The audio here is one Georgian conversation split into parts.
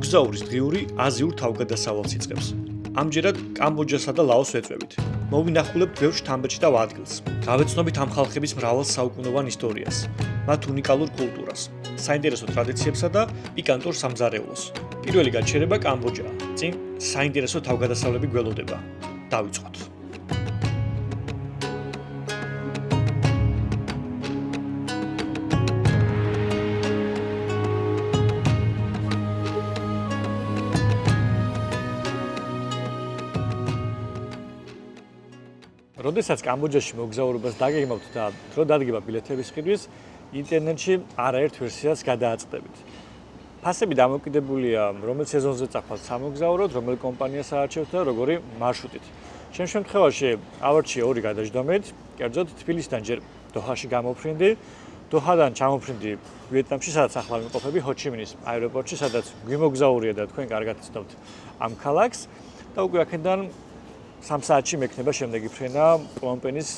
მოგზაურის დღიური აზიურ თავგადასავალს იწყებს. ამჯერად კამბოჯასა და ლაოსს ვეწვევით. მოვინახულებთ ბევრ შთამბეჭდავ ადგილს. გავეცნობით ამ ხალხების მრავალ საუკუნოვან ისტორიას, მათ უნიკალურ კულტურას, საინტერესო ტრადიციებსა და პიკანტურ სამზარეულოს. პირველი გაჩერება კამბოჯაა. წინ საინტერესო თავგადასავლები გველოდება. დავიწყოთ. როდესაც კამბოჯაში მოგზაურობას დაგეგმავთ და დრო დადგება ბილეთების ყიდვის, ინტერნეტში არაერთ ვერსიას გადააწყდებით. ფასები დამოკიდებულია, რომელ სეზონზე წახვალთ სამოგზაუროდ, რომელ კომპანიას აარჩევთ და როგორი მარშრუტით. ჩემ შემთხვევაში ავარჩიე ორი გადაჯდომით, კერძოდ თბილისიდან ჯერ დოჰაში გამოფრინდი, დოჰადან ჩამოფრინდი ვიეტნამში, სადაც ახლა ვიმყოფები ჰოჩიმინის აეროპორტში, სადაც გვიმოგზაურია და თქვენ კარგად ცნობთ ამ ქალაქს და უკვე აქედან 3 საათში მექნება შემდეგი ფრენა პნომპენის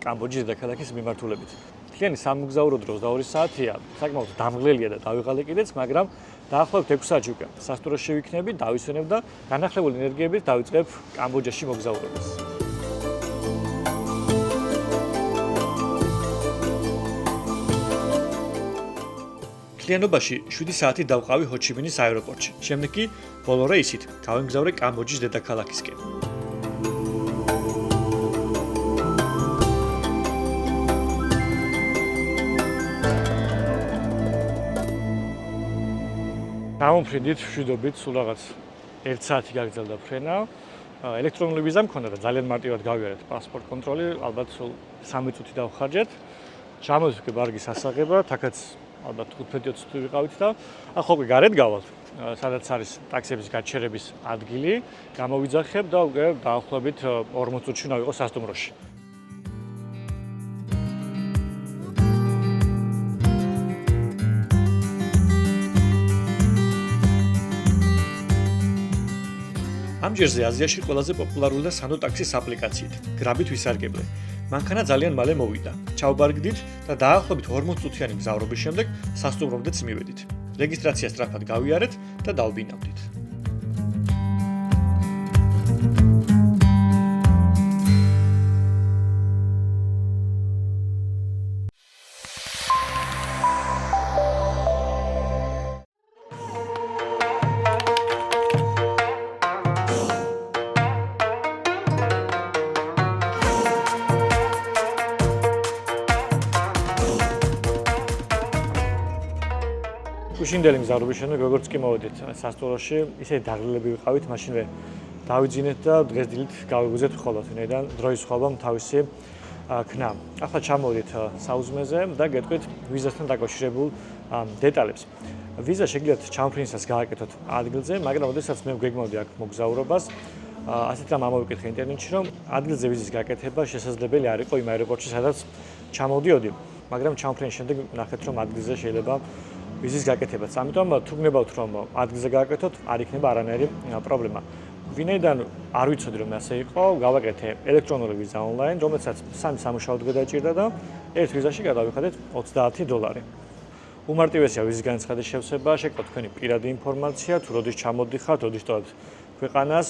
კამბოჯის დედაქალაქის მიმართულებით. მთლიანი სამოგზაურო დრო 2 საათია, საკმაოდ დამღლელია და დავიღალე კიდეც, მაგრამ დაახლოებით 6 საათში უკვე სასტუმროში შევიქნები, დავისვენებ და განახლებული ენერგიებით დავიწყებ კამბოჯაში მოგზაურობას. მთლიანობაში 7 საათი დავყავი ჰოჩიმინის აეროპორტში. შემდეგ კი ბოლო რეისით გავემგზავრე კამბოჯის დედაქალაქისკენ. გამოფრინდით, ვშვიდობით, სულ რაღაც 1 საათი გაგრძელდა ფრენა. ელექტრონული ვიზა მქონდა და ძალიან მარტივად გავიარეთ პასპორტ კონტროლი, ალბათ სულ 3 წუთი დავხარჯეთ. ჩამოვიწყე ბარგის ასაღებად, აქაც ალბათ 15-20 წუთი ვიყავით და ახლა უკვე გარეთ გავალთ, სადაც არის ტაქსების გაჩერების ადგილი. გამოვიძახებ და უკვე დაახლოებით 40 წუთში უნდა ვიყო სასტუმროში. ამ ჯერზე აზიაში ყველაზე პოპულარული და სანდო ტაქსის აპლიკაციით, გრაბით ვისარგებლე. მანქანა ძალიან მალე მოვიდა. ჩავბარგდით და დაახლოებით 40 წუთიანი მგზავრობის შემდეგ სასტუმრომდეც მივედით. რეგისტრაცია სწრაფად გავიარეთ და დავბინავდით. უშინდელი მგზავრობის შემდეგ როგორც კი მოვედით სასტუმროში, ისე დაღლილები ვიყავით, მაშინვე დავიძინეთ და დღეს დილით გავიგუზეთ მხოლოდ, ვინაიდან დროის სხვაობამ თავისი ქნა. ახლა ჩამოვედით საუზმეზე და გეტყვით ვიზასთან დაკავშირებულ დეტალებს. ვიზა შეგიძლიათ ჩამოფრინისას გააკეთოთ ადგილზე, მაგრამ ოდესაც მე ვგეგმავდი აქ მოგზაურობას, ასეთ რამ ამოვიკითხე ინტერნეტში, რომ ადგილზე ვიზის გაკეთება შესაძლებელი არ იყო იმ აეროპორტში, სადაც ჩამოვდიოდი, მაგრამ ჩამოფრინის შემდეგ ნახეთ, რომ ადგილზე შეიძლება ვიზის გაკეთებაც. ამიტომ თუ გნებავთ რომ ადგილზე გააკეთოთ, არ იქნება არანაირი პრობლემა. ვინაიდან არ ვიცოდი რომ ასე იყო, გავაკეთე ელექტრონული ვიზა ონლაინ, რომელსაც 3 სამუშაო დღე დაჭირდა და ერთ ვიზაში გადავიხადეთ $30. უმარტივესია ვიზის განცხადის შევსება, შეგყოთ თქვენი პირადი ინფორმაცია, თუ როდის ჩამოდიხართ, როდის ტოვებთ ქვეყანას,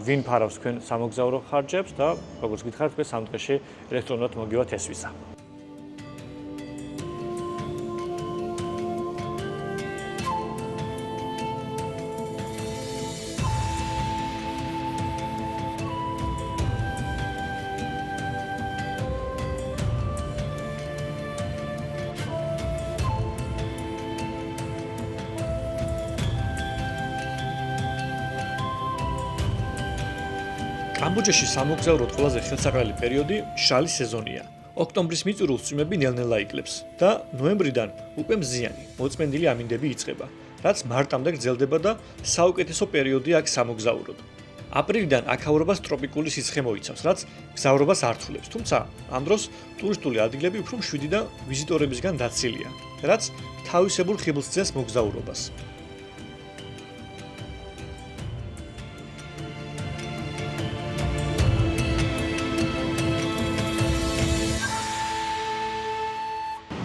ვინ ფარავს თქვენ სამოგზაურო ხარჯებს და როგორც გითხარით, თქვენ 3 დღეში ელექტრონულად მოგივათ ეს ვიზა. კამბოჯაში სამოგზაუროდ ყველაზე ხელსაყრელი პერიოდი მშრალი სეზონია. ოქტომბრის მიწურულს წვიმები ნელ-ნელა იკლებს და ნოემბრიდან უკვე მზიანი, მოწმენდილი ამინდები იწყება, რაც მარტამდე გრძელდება და საუკეთესო პერიოდია აქ სამოგზაუროდ. აპრილიდან აქაურობას ტროპიკული სიცხე მოიცავს, რაც მგზავრობას ართულებს, თუმცა ამ დროს ტურისტული ადგილები უფრო მშვიდი და ვიზიტორებისგან დაცილია, რაც თავისებურ ხიბლს ძენს მოგზაურობას.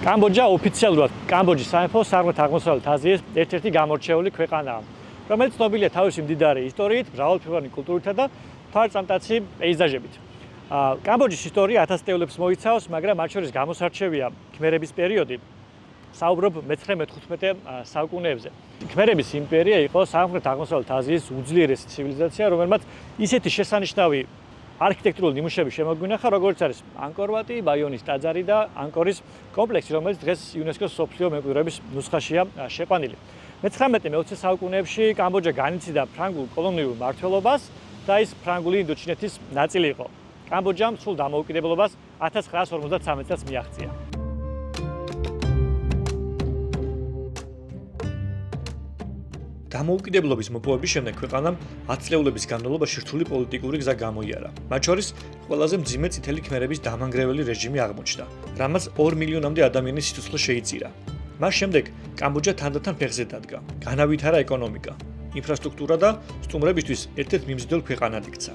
კამბოჯა ოფიციალურად კამბოჯის სამეფო სამხრეთ-აღმოსავლეთ აზიის ერთ-ერთი გამორჩეული ქვეყანაა. რომელიც ცნობილია თავისი მდიდარი ისტორიით, მრავალფეროვანი კულტურითა და ფარწამტაცი პეიზაჟებით. კამბოჯის ისტორია 1000 წლებს მოიცავს, მაგრამ მათ შორის გამოსარჩევია ქმერების პერიოდი. საუბრობ მე-13-15 საუკუნეებზე. ქმერების იმპერია იყო სამხრეთ-აღმოსავლეთ აზიის უძლიერესი ცივილიზაცია, რომელმაც ისეთი შესანიშნავი არქიტექტურული ნიმუშები შემოგვინახა, როგორც არის ანგკორ-ვატი, ბაიონის ტაძარი და ანგკორის კომპლექსი, რომელიც დღეს იუნესკოს მსოფლიო მემკვიდრეობის ნუსხაშია შეყვანილი. მე-19-20 საუკუნეებში კამბოჯა განიცდიდა ფრანგულ კოლონიურ მმართველობას და ის ფრანგული ინდოჩინეთის ნაწილი იყო. კამბოჯამ სრულ დამოუკიდებლობას 1953 წელს მიაღწია. დამოუკიდებლობის მოპოვების შემდეგ ქვეყანამ 10 წლების განმავლობაში რთული პოლიტიკური გზა გამოიარა. მათ შორის ყველაზე მძიმე წითელი ქმერების დამანგრეველი რეჟიმი აღმოჩნდა, რამაც 2 მილიონამდე ადამიანის სიცოცხლე შეიწირა. მას შემდეგ კამბოჯა თანდათან ფეხზე დადგა. განავითარა ეკონომიკა, ინფრასტრუქტურა და სტუმრებისთვის ერთ-ერთ მიმზიდველ ქვეყანად იქცა.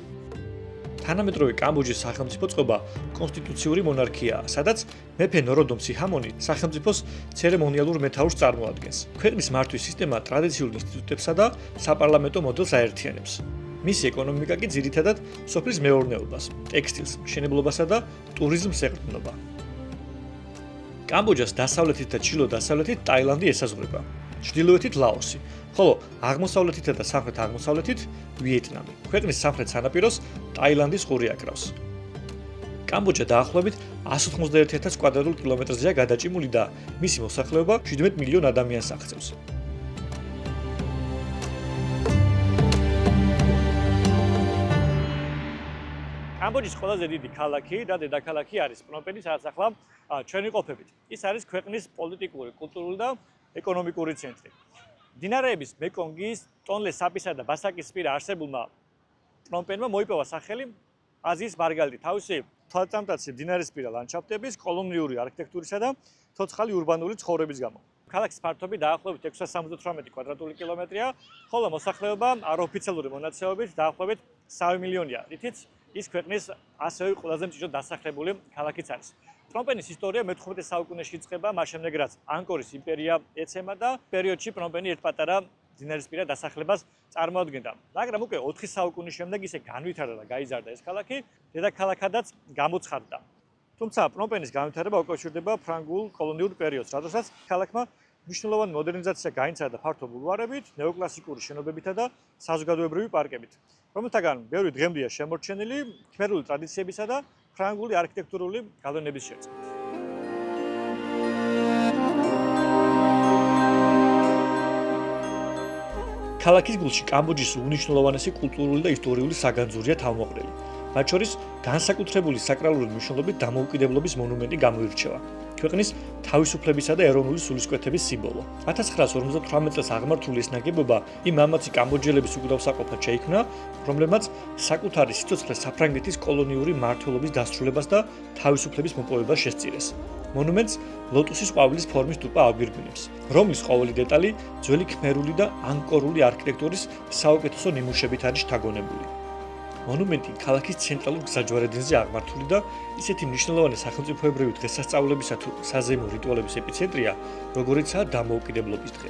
თანამედროვე კამბოჯის სახელმწიფო წყობა კონსტიტუციური მონარქიაა, სადაც მეფე ნოროდომ სიჰამონი სახელმწიფოს ცერემონიალურ მეთაურს წარმოადგენს. ქვეყნის მართვის სისტემა ტრადიციულ ინსტიტუტებსა და საპარლამენტო მოდელს აერთიანებს. მისი ეკონომიკა კი ძირითადად სოფლის მეურნეობას, ტექსტილს, მშენებლობასა და ტურიზმს ეყრდნობა. კამბოჯას დასავლეთით და ჩრდილო-დასავლეთით ტაილანდი ესაზღვრება, ჩრდილოეთით ლაოსი, ხოლო აღმოსავლეთითა და სამხრეთ-აღმოსავლეთით ვიეტნამი. ქვეყნის სამხრეთ სანაპიროს ტაილანდის ყური აკრავს. კამბოჯა დაახლოებით 191,000 კვადრატულ კილომეტრზეა გადაჭიმული და მისი მოსახლეობა 17 მილიონ ადამიანს აღწევს. კამბოჯის ყველაზე დიდი ქალაქი და დედაქალაქი არის პრომპენი, სადაც ახლა ჩვენი ყოფებით. ის არის ქვეყნის პოლიტიკური, კულტურული და ეკონომიკური ცენტრი. მდინარეების მეკონგის, ტონლეს საპისა და ბასაკის პირა არსებულმა პრომპენმა მოიპოვა სახელი აზიის მარგალიტი თავისი თვალწამტაცი მდინარისპირა ლანდშაფტების, კოლონიური არქიტექტურისა და ცოცხალი ურბანული ცხოვრების გამო. ქალაქის ფართობი დაახლოებით 678 კვადრატული კილომეტრია, ხოლო მოსახლეობა არაოფიციალური მონაცემებით დაახლოებით 3 მილიონია, რითიც ის ქვეყნის ასევე ყველაზე მჭიდროდ დასახლებული ქალაქიც არის. პრომპენის ისტორია მე-15 საუკუნეში იწყება, მას შემდეგ რაც ანგკორის იმპერია ეცემა და პერიოდში პრომპენი ერთ პატარა მდინარისპირა დასახლებას წარმოადგენდა. მაგრამ უკვე 4 საუკუნის შემდეგ ისე განვითარდა და გაიზარდა ეს ქალაქი, დედაქალაქადაც გამოცხადდა. თუმცა პრომპენის განვითარება უკავშირდება ფრანგულ კოლონიურ პერიოდს, როდესაც ქალაქმა მნიშვნელოვანი მოდერნიზაცია გაინცადა ფართო ბულვარებით, ნეოკლასიკური შენობებითა და საზოგადოებრივი პარკებით, რომელთაგან ბევრი დღემდეა შემორჩენილი ქმერული ტრადიციებისა და ფრანგული არქიტექტურული გავლენების შერწყმით. ქალაქის გულში კამბოჯის უნიშნულოვანესი კულტურული და ისტორიული საგანძურია თავმოყრილი. მათ შორის განსაკუთრებული საკრალური მნიშვნელობით დამოუკიდებლობის მონუმენტი გამოირჩევა. ქვეყნის თავისუფლებისა და ეროვნული სულისკვეთების სიმბოლო. 1958 წელს აღმართული ეს ნაგებობა იმ მამაცი კამბოჯელების უკდავსაყოფად შეიქმნა, რომლებმაც საკუთარი სიცოცხლე საფრანგეთის კოლონიური მმართველობის დასრულებას და თავისუფლების მოპოვებას შესწირეს. მონუმენტს ლოტუსის ყვავილის ფორმის ტუპა აგვირგვინებს, რომლის ყოველი დეტალი ძველი ქმერული და ანგკორული არქიტექტურის საუკეთესო ნიმუშებით არის შთაგონებული. მონუმენტი ქალაქის ცენტრალურ გზაჯვარედინზე აღმართული და ისეთი მნიშვნელოვანი სახელმწიფოებრივი დღესასწაულებისა თუ საზეიმო რიტუალების ეპიცენტრია, როგორიცაა დამოუკიდებლობის დღე.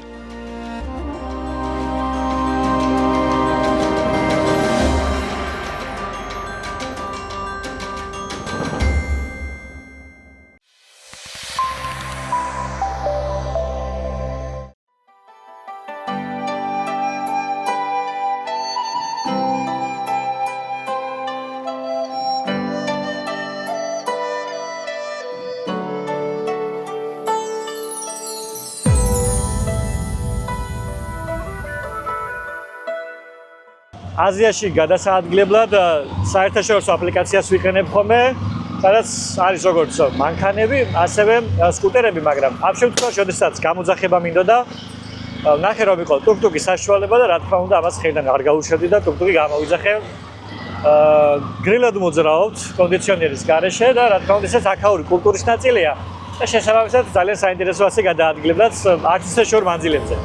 აზიაში გადასაადგილებლად საერთაშორისო აპლიკაციას ვიყენებ ხოლმე, სადაც არის როგორც მანქანები, ასევე სკუტერები, მაგრამ ამ შემთხვევაში, როდესაც გამოძახება მინდოდა, ნახე რომ იყო ტუკ-ტუკის საშუალება და რა თქმა უნდა, ამას ხელიდან არ გაუშვებდი და ტუკ-ტუკი გამოვიძახე. გრილად მოძრაობთ კონდიციონერის გარეშე და რა თქმა უნდა, ეს აქაური კულტურის ნაწილია და შესაბამისად ძალიან საინტერესო ასე გადაადგილებლად აქცია შორ მანძილებზე.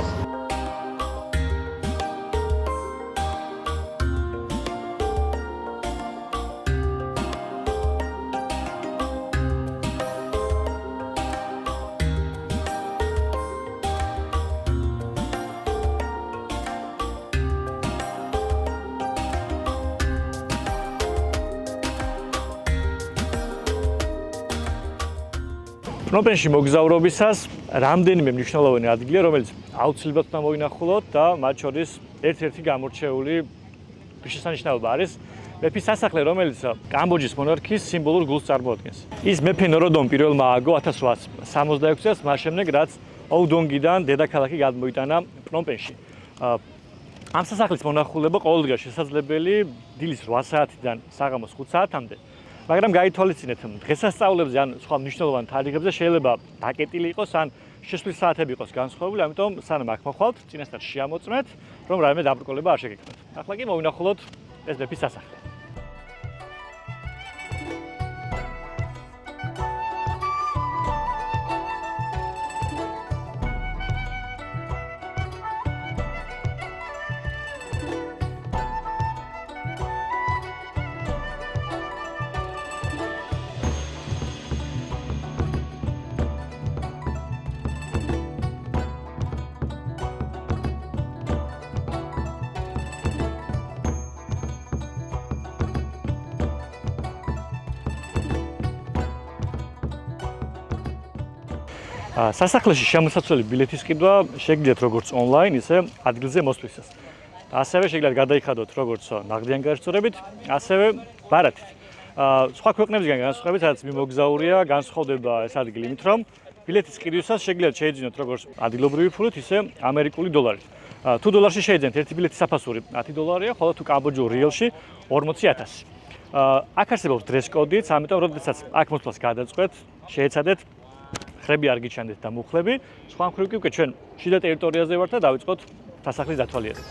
პრომპენში მოგზაურობისას რამდენიმე მნიშვნელოვანი ადგილია, რომელიც აუცილებლად უნდა მოინახულოთ და მათ შორის ერთ-ერთი გამორჩეული ღირსშესანიშნაობა არის მეფის სასახლე, რომელიც კამბოჯის მონარქიის სიმბოლურ გულს წარმოადგენს. ის მეფე ნოროდომ პირველმა ააგო 1866 წელს, მას შემდეგ რაც ოუდონგიდან დედაქალაქი გადმოიტანა პრომპენში. ამ სასახლის მონახულება ყოველდღიურად შესაძლებელი დილის 8 საათიდან საღამოს 5 საათამდე. მაგრამ გაითვალისწინეთ, დღესასწაულებზე ან სხვა მნიშვნელოვან თარიღებზე შეიძლება დაკეტილი იყოს ან შესვლის საათები იყოს განსხვავებული, ამიტომ სანამ აქ მოხვალთ, წინასწარ შეამოწმეთ, რომ რაიმე დაბრკოლება არ შეგექმნათ. ახლა კი მოვინახულოთ ეს მეფის სასახლე. სასახლეში შემოსაცვლელი ბილეთის ყიდვა შეგიძლიათ როგორც ონლაინ, ისე ადგილზე მოსვლისას. ასევე შეგიძლიათ გადაიხადოთ როგორც ნაღდიან გარსწორებით, ასევე ბარათით. სხვა ქვეყნებისგან განსხვავებით, სადაც მიმოგზაურია, განსხვავდება ეს ადგილი იმით, რომ ბილეთის ყიდვისას შეგიძლიათ შეიძინოთ როგორც ადგილობრივი ფულით, ისე ამერიკული დოლარით. თუ დოლარში შეიძინეთ ერთი ბილეთის საფასური $10-ია, ხოლო თუ კამბოჯურ რიელში 40,000. აქ არსებობს დრეს კოდიც, ამიტომ როდესაც აქ მოსვლას გადაწყვეტთ, შეეცადეთ ხრები არ გიჩვენდეთ და მუხლები, სხვა მხრივ კი უკვე ჩვენ შიდა ტერიტორიაზე ვართ და დავიწყოთ სასახლის დათვალიერება.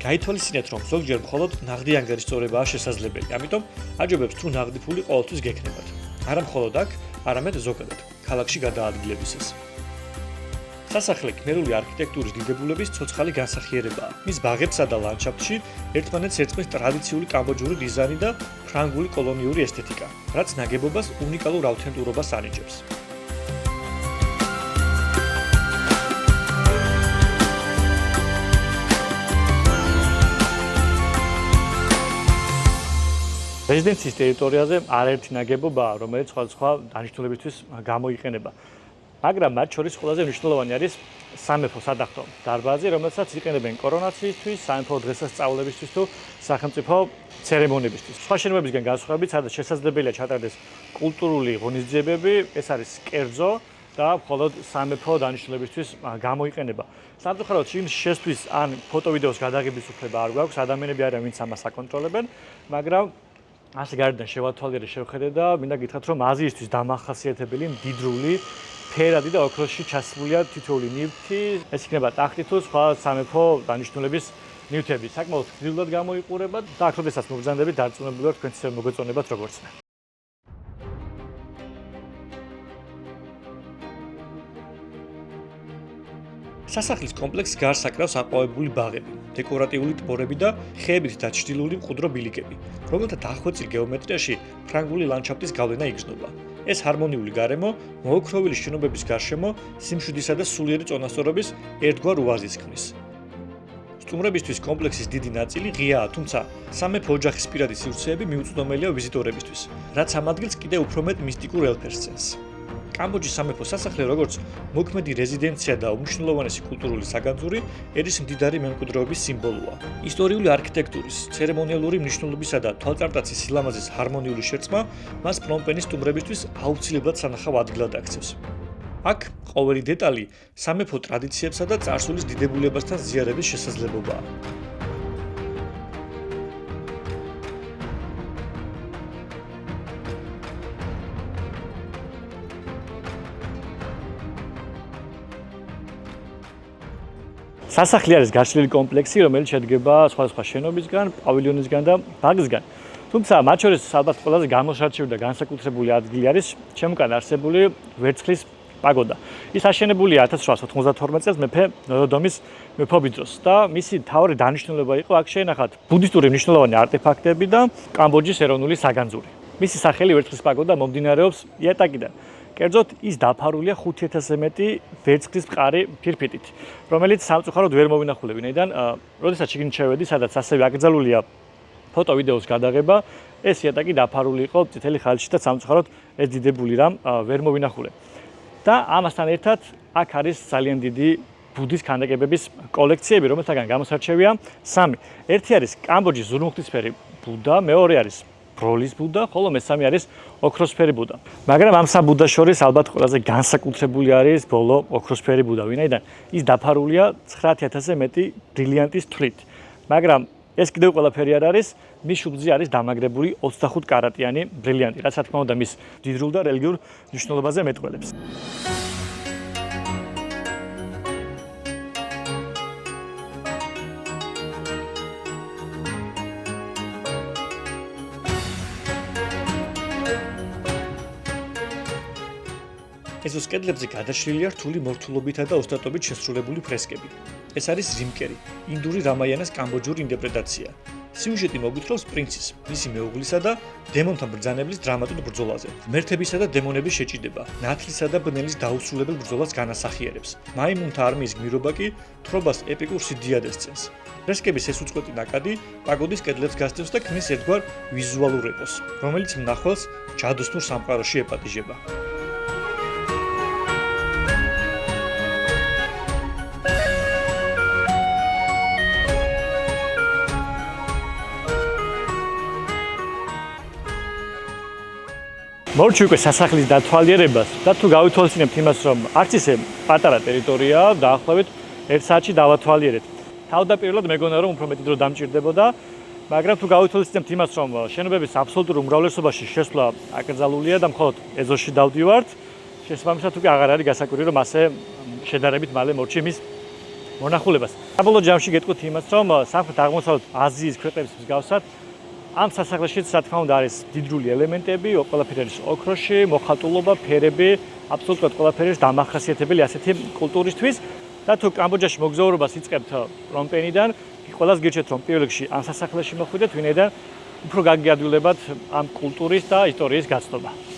გაითვალისწინეთ, რომ ზოგჯერ მხოლოდ ნაღდი ანგარის სწორებაა შესაძლებელი, ამიტომ აჯობებს თუ ნაღდი ფული ყოველთვის გექნებათ. არა მხოლოდ აქ, არამედ ზოგადად, ქალაქში გადაადგილებისას. სასახლე ქმერული არქიტექტურის დიდებულების ცოცხალი განსახიერებაა. მის ბაღებსა და ლანდშაფტში ერთმანეთს ერწყმის ტრადიციული კამბოჯური დიზაინი და ფრანგული კოლონიური ესთეტიკა, რაც ნაგებობას უნიკალურ ავთენტურობას ანიჭებს. რეზიდენციის ტერიტორიაზე არაერთი ნაგებობაა, რომელიც სხვადასხვა დანიშნულებისთვის გამოიყენება. მაგრამ მათ შორის ყველაზე მნიშვნელოვანი არის სამეფო სადახტო დარბაზი, რომელსაც იყენებენ კორონაციისთვის, სამეფო დღესასწაულებისთვის თუ სახელმწიფო ცერემონიებისთვის. სხვა შენობებისგან განსხვავებით, სადაც შესაძლებელია ჩატარდეს კულტურული ღონისძიებები, ეს არის კერძო და მხოლოდ სამეფო დანიშნულებისთვის გამოიყენება. სამწუხაროდ ფილმის შესთვის ან ფოტო-ვიდეოს გადაღების უფლება არ გვაქვს, ადამიანები არიან, ვინც ამას აკონტროლებენ, მაგრამ ასე გარედან შევათვალიერე შევხედე და მინდა გითხრათ, რომ აზიისთვის დამახასიათებელი მდიდრული ფერადი და ოქროსში ჩასმულია თითოეული ნივთი, ეს იქნება ტახტი თუ სხვა სამეფო დანიშნულების ნივთები. საკმაოდ გრძელად გამოიყურება და აქ როდესაც მოგზაურობთ, დარწმუნებული ვარ, თქვენც მოგეწონებათ როგორც მე. სასახლის კომპლექსს გარს აკრავს აყვავებული ბაღები, დეკორატიული ტბორები და ხეებით დაჩრდილული მყუდრო ბილიკები, რომელთა დახვეწილ გეომეტრიაში ფრანგული ლანდშაფტის გავლენა იგრძნობა. ეს ჰარმონიული გარემო მოოქროვილი შენობების გარშემო სიმშვიდისა და სულიერი წონასწორობის ერთგვარ ოაზისს ქმნის. სტუმრებისთვის კომპლექსის დიდი ნაწილი ღიაა, თუმცა სამეფო ოჯახის პირადი სივრცეები მიუწვდომელია ვიზიტორებისთვის, რაც ამ ადგილს კიდევ უფრო მეტ მისტიკურ ელფერს წენს. კამბოჯის სამეფო სასახლე, როგორც მოქმედი რეზიდენცია და უმნიშვნელოვანესი კულტურული საგანძური, ერის მდიდარი მემკვიდრეობის სიმბოლოა. ისტორიული არქიტექტურის, ცერემონიალური მნიშვნელობისა და თვალწარმტაცის სილამაზის ჰარმონიული შერწყმა მას პრომპენის სტუმრებისთვის აუცილებლად სანახავ ადგილად აქცევს. აქ ყოველი დეტალი სამეფო ტრადიციებსა და წარსულის დიდებულებასთან ზიარების შესაძლებობაა. სასახლე არის გაშლილი კომპლექსი, რომელიც შედგება სხვადასხვა შენობისგან, პავილიონისგან და ბაღისგან. თუმცა მათ შორის ალბათ ყველაზე გამოსარჩევი და განსაკუთრებული ადგილი არის ჩემკან არსებული ვერცხლის პაგოდა. ის აშენებულია 1792 წელს მეფე ნოროდომის მეფობის დროს და მისი მთავარი დანიშნულება იყო აქ შეენახათ ბუდისტური მნიშვნელოვანი არტეფაქტები და კამბოჯის ეროვნული საგანძური. მისი სახელი ვერცხლის პაგოდა მომდინარეობს იატაკიდან. კერძოდ ის დაფარულია 5000-ზე მეტი ვერცხლის მყარი ფირფიტით, რომელიც სამწუხაროდ ვერ მოვინახულე ვინაიდან, როდესაც შიგნით შევედი, სადაც ასევე აკრძალულია ფოტო-ვიდეოს გადაღება, ეს იატაკი დაფარული იყო წითელი ხალიჩით და სამწუხაროდ ეს დიდებული რამ ვერ მოვინახულე. და ამასთან ერთად აქ არის ძალიან დიდი ბუდის ქანდაკებების კოლექციები, რომელთაგან გამოსარჩევია 3. ერთი არის კამბოჯის ზურმუხტისფერი ბუდა, მეორე არის ბროლის ბუდა, ხოლო მესამე არის ოქროსფერი ბუდა. მაგრამ ამ სამ ბუდას შორის ალბათ ყველაზე განსაკუთრებული არის ბოლო ოქროსფერი ბუდა, ვინაიდან ის დაფარულია 9000-ზე მეტი ბრილიანტის თვლით. მაგრამ ეს კიდევ ყველაფერი არ არის, მის შუბლზე არის დამაგრებული 25 კარატიანი ბრილიანტი, რაც რა თქმა უნდა მის დიდრულ და რელიგიურ მნიშვნელობაზე მეტყველებს. ეზოს კედლებზე გადაშლილია რთული მორთულობითა და ოსტატობით შესრულებული ფრესკები. ეს არის რიმკერი, ინდური რამაიანას კამბოჯური ინტერპრეტაცია. სიუჟეტი მოგვითხრობს პრინცის, მისი მეუღლისა და დემონთან ბრძანებლის დრამატულ ბრძოლაზე. ღმერთებისა და დემონების შეჭიდება, ნათლისა და ბნელის დაუსრულებელ ბრძოლას განასახიერებს. მაიმუნთა არმიის გმირობა კი თხრობას ეპიკურ სიდიადეს წენს. ფრესკების ეს უწყვეტი ნაკადი პაგოდის კედლებს გასდევს და ქმნის ერთგვარ ვიზუალურ ეპოსს, რომელიც მნახველს ჯადოსნურ სამყაროში ეპატიჟება. მორჩი უკვე სასახლის დათვალიერებას და თუ გავითვალისწინებთ იმას, რომ არც ისე პატარა ტერიტორიაა, დაახლოებით 1 საათში დავათვალიერეთ. თავდაპირველად მეგონა რომ უფრო მეტი დრო დამჭირდებოდა, მაგრამ თუ გავითვალისწინებთ იმას, რომ შენობების აბსოლუტურ უმრავლესობაში შესვლა აკრძალულია და მხოლოდ ეზოში დავდივართ, შესაბამისად უკვე აღარ არის გასაკვირი, რომ ასე შედარებით მალე მორჩი იმის მონახულებას. საბოლოო ჯამში გეტყვით იმას, რომ სამხრეთ-აღმოსავლეთ აზიის ქვეყნების მსგავსად ამ სასახლეშიც რა თქმა უნდა არის დიდრული ელემენტები, ყველაფერი არის ოქროში, მოხატულობა, ფერები, აბსოლუტურად ყველაფერი არის დამახასიათებელი ასეთი კულტურისთვის და თუ კამბოჯაში მოგზაურობას იწყებთ პრომპენიდან, ყველას გირჩევთ რომ პირველ რიგში ამ სასახლეში მოხვიდეთ, ვინაიდან უფრო გაგიადვილებათ ამ კულტურის და ისტორიის გაცნობა.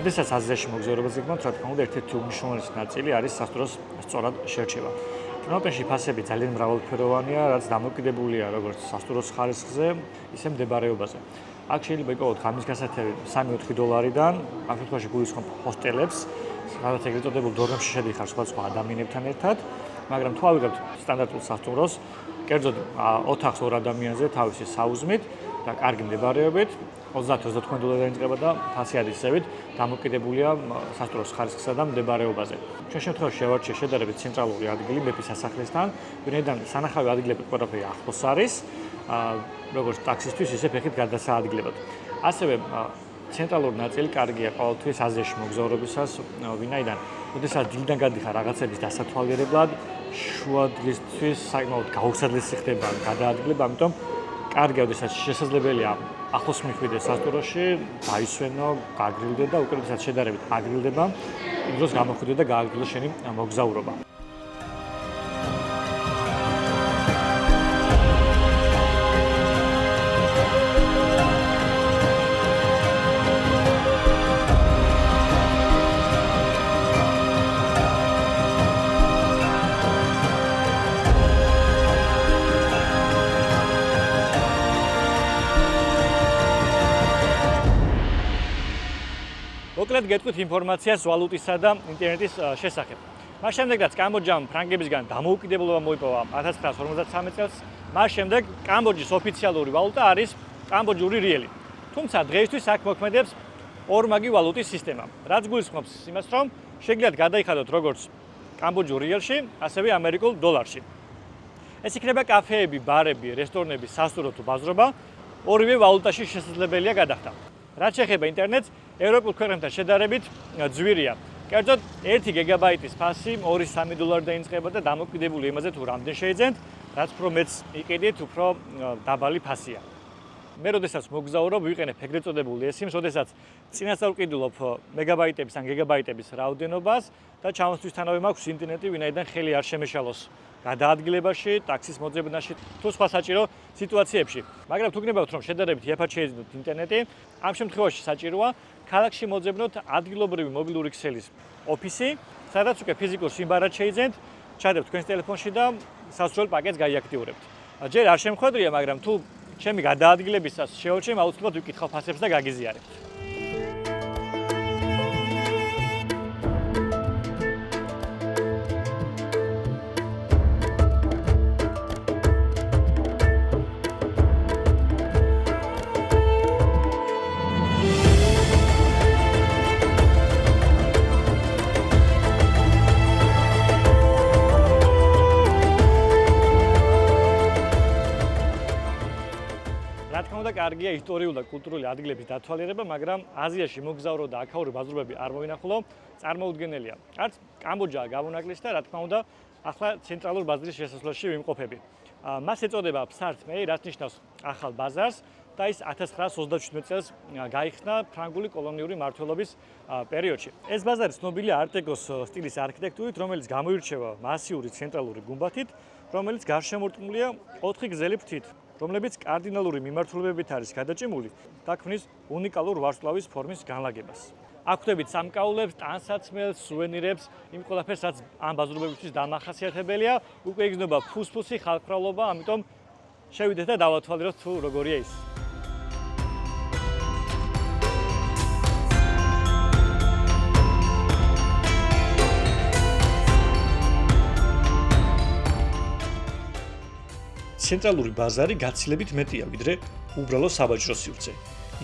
როდესაც აზიაში მოგზაურობაზე გქონთ, რა თქმა უნდა, ერთ-ერთი უმნიშვნელოვანესი ნაწილი არის სასტუმროს სწორად შერჩევა. პრომპენში ფასები ძალიან მრავალფეროვანია, რაც დამოკიდებულია როგორც სასტუმროს ხარისხზე, ისე მდებარეობაზე. აქ შეიძლება იპოვოთ ღამის გასათევი 3-4 დოლარიდან, ამ შემთხვევაში გულისხმობ ჰოსტელებს, სადაც ეგრეთ წოდებულ დორმებში შედიხარ სხვა ადამიანებთან ერთად, მაგრამ თუ ავიღებთ სტანდარტულ სასტუმროს, კერძოდ ოთახს 2 ადამიანზე თავისი საუზმით და კარგი მდებარეობით 30-35 დოლარიდან იწყება და 100 ადრესებით დამოკიდებულია სასტუმროს ხარისხსა და მდებარეობაზე. ჩვენ შემთხვევაში შევარჩიე შედარებით ცენტრალური ადგილი მეფის სასახლესთან, ვინაიდან სანახავი ადგილები ყველაფერი ახლოს არის, როგორც ტაქსისთვის, ისე ფეხით გადასაადგილებად. ასევე ცენტრალური ნაწილი კარგია ყოველთვის აზიაში მოგზაურობისას, ვინაიდან როდესაც დილიდან გადიხარ რაღაცების დასათვალიერებლად, შუა დღისთვის საკმაოდ გაუსაძლესი ხდება გადაადგილება, ამიტომ კარგია, როდესაც შესაძლებელია ახლოს მიხვიდე სასტუმროში, დაისვენო, გაგრილდე და უკვე როდესაც შედარებით აგრილდება, იმ დროს გამოხვიდე და გააგრძელო შენი მოგზაურობა. მოკლედ გეტყვით ინფორმაციას ვალუტისა და ინტერნეტის შესახებ. მას შემდეგ რაც კამბოჯამ ფრანგებისგან დამოუკიდებლობა მოიპოვა 1953 წელს, მას შემდეგ კამბოჯის ოფიციალური ვალუტა არის კამბოჯური რიელი. თუმცა დღეისთვის აქ მოქმედებს ორმაგი ვალუტის სისტემა, რაც გულისხმობს იმას, რომ შეგიძლიათ გადაიხადოთ როგორც კამბოჯურ რიელში, ასევე ამერიკულ დოლარში. ეს იქნება კაფეები, ბარები, რესტორნები, სასტუმრო თუ ბაზრობა, ორივე ვალუტაში შესაძლებელია გადახდა. რაც შეეხება ინტერნეტს, ევროპულ ქვეყნებთან შედარებით ძვირია. კერძოდ 1 გიგაბაიტის ფასი 2-3 დოლარი დაიწყება და დამოკიდებული იმაზე თუ რამდენ შეიძენთ, რაც უფრო მეც იყიდით, უფრო დაბალი ფასია. მე როდესაც მოგზაურობ, ვიყენებ ეგრეთ წოდებული SIM-ს, როდესაც წინასწარ ვყიდულობ მეგაბაიტების ან გიგაბაიტების რაოდენობას და ჩამოსვლისთანავე მაქვს ინტერნეტი, ვინაიდან ხელი არ შემეშალოს გადაადგილებაში, ტაქსის მოძებნაში თუ სხვა საჭირო სიტუაციებში. მაგრამ თუ გნებავთ, რომ შედარებით იაფად შეიძინოთ ინტერნეტი, ამ შემთხვევაში საჭიროა ქალაქში მოძებნოთ ადგილობრივი მობილური ქსელის ოფისი, სადაც უკვე ფიზიკურ სიმბარად შეიძენთ, ჩადებთ თქვენს ტელეფონში და სასურველ პაკეტს გაიაქტიურებთ. ჯერ არ შემხვედრია, მაგრამ თუ ჩემი გადაადგილებისას შეურჩემ, აუცილებლად ვიკითხავ ფასებს და გაგიზიარებთ. კარგია ისტორიული და კულტურული ადგილების დათვალიერება, მაგრამ აზიაში მოგზაურო და აქაური ბაზრობები არ მოინახულო, წარმოუდგენელია. არც კამბოჯაა გამონაკლისი და რა თქმა უნდა, ახლა ცენტრალურ ბაზრის შესასვლელში ვიმყოფები. მას ეწოდება ფსართმე, რაც ნიშნავს ახალ ბაზარს და ის 1937 წელს გაიხსნა ფრანგული კოლონიური მმართველობის პერიოდში. ეს ბაზარი ცნობილია არტ-დეკოს სტილის არქიტექტურით, რომელიც გამოირჩევა მასიური ცენტრალური გუმბათით, რომელიც გარშემორტყმულია 4 გრძელი ფრთით, რომლებიც კარდინალური მიმართულებებით არის გადაჭიმული და ქმნის უნიკალურ ვარსკვლავის ფორმის განლაგებას. აქ ხვდებით სამკაულებს, ტანსაცმელს, სუვენირებს, იმ ყველაფერს, რაც ამ ბაზრობებისთვის დამახასიათებელია, უკვე იგრძნობა ფუსფუსი, ხალხმრავლობა, ამიტომ შევიდეთ და დავათვალიეროთ თუ როგორია ის. ცენტრალური ბაზარი გაცილებით მეტია, ვიდრე უბრალო საბაჟრო სივრცე.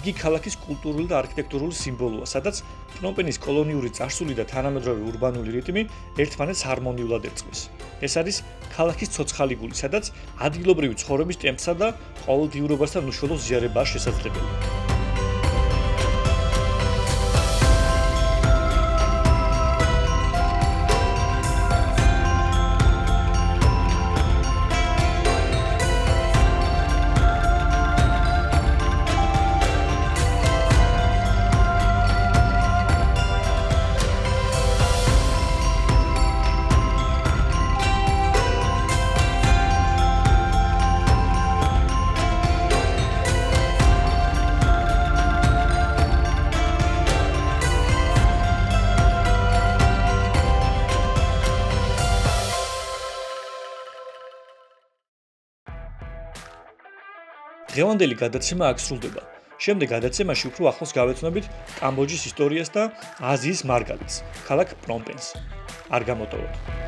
იგი ქალაქის კულტურული და არქიტექტურული სიმბოლოა, სადაც პნომპენის კოლონიური წარსული და თანამედროვე ურბანული რიტმი ერთმანეთს ჰარმონიულად ერწყმის. ეს არის ქალაქის ცოცხალი გული, სადაც ადგილობრივი ცხოვრების ტემპსა და ყოველდღიურობასთან უშუალო ზიარებაა შესაძლებელი. დღევანდელი გადაცემა აქ სრულდება. შემდეგ გადაცემაში უფრო ახლოს გავეცნობით კამბოჯის ისტორიას და აზიის მარგალიტს, ქალაქ პნომპენს. არ გამოტოვოთ.